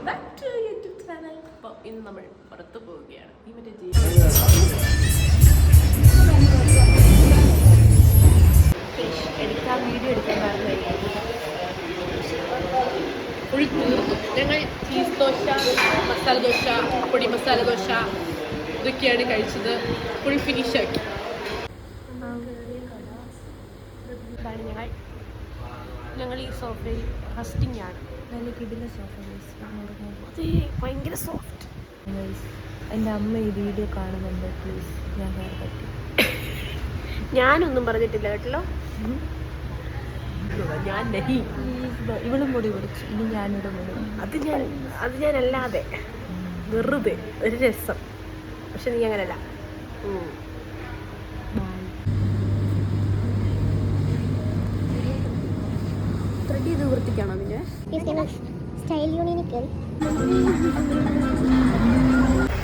Back to YouTube channel. അപ്പോൾ ഇന്ന് നമ്മൾ പുറത്തു പോവുകയാണ്. ഈ മറ്റേ എടുക്കാൻ വീഡിയോ എടുക്കാൻ കാരണം ഫുൾ തീർന്നു. ഞങ്ങൾ ചീസ് ദോശ, മസാല ദോശ, പൊടി മസാല ദോശ ഇതൊക്കെയാണ് കഴിച്ചത്. ഫുൾ ഫിനിഷ് ആക്കി. ഞങ്ങൾ ഈ സോഫയിൽ റെസ്റ്റിംഗ് ആണ്. നല്ല കിടില സോഫ. ഭയങ്കര സോഫ്റ്റ്. എൻ്റെ അമ്മ ഈ വീഡിയോ കാണുന്നുണ്ട്, പ്ലീസ് ഞാൻ വേറെ പറ്റും. ഞാനൊന്നും പറഞ്ഞിട്ടില്ല കേട്ടല്ലോ. ഞാൻ ഇവളും മുടി പിടിച്ചു, ഇനി ഞാനിവിടെ മുടി. അത് ഞാനല്ലാതെ വെറുതെ ഒരു രസം. പക്ഷെ നീ അങ്ങനല്ല. ത്രെഡ് ചെയ്ത് വൃത്തിക്കാണോ പിന്നെ സ്റ്റൈൽ യൂണിയനിൽ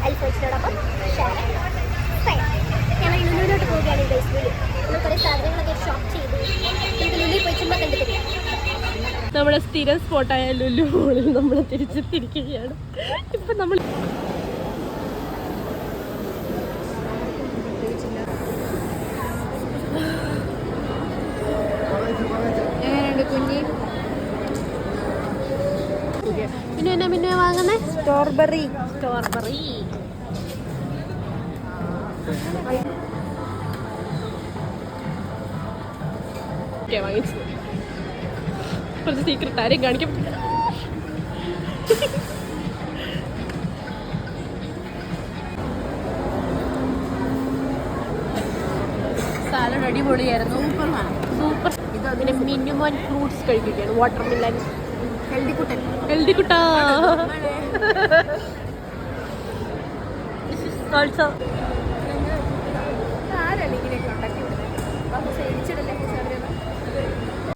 അൽഫോച്ചിനോടൊപ്പം ഞങ്ങൾ ലുലുവിലോട്ട് പോവുകയാണ്. നമ്മൾ കുറേ സാധനങ്ങളൊക്കെ ഷോപ്പ് ചെയ്തു. ലുലുവിൽ പോയി ചുമ്മാ കണ്ടിട്ടില്ല. നമ്മുടെ സ്ഥിരം സ്പോട്ടായ ലുലു മോളിൽ നമ്മൾ തിരിച്ചെത്തിയിരിക്കുകയാണ്. ഇപ്പം നമ്മൾ എങ്ങനെയുണ്ട് കുഞ്ഞി? പിന്നെ വാങ്ങുന്നേ സ്ട്രോബെറി. വാങ്ങിച്ചു. കുറച്ച് സീക്രട്ട് ആരെയും കാണിക്കാൻ പറ്റില്ല. സാലഡ് അടിപൊളിയായിരുന്നു. സൂപ്പർ. പിന്നെ മിനിമം ഫ്രൂട്ട്സ് കഴിക്കുകയാണ്. വാട്ടർ മില്ലൻ. ഹെൽത്തി കുട്ടാ.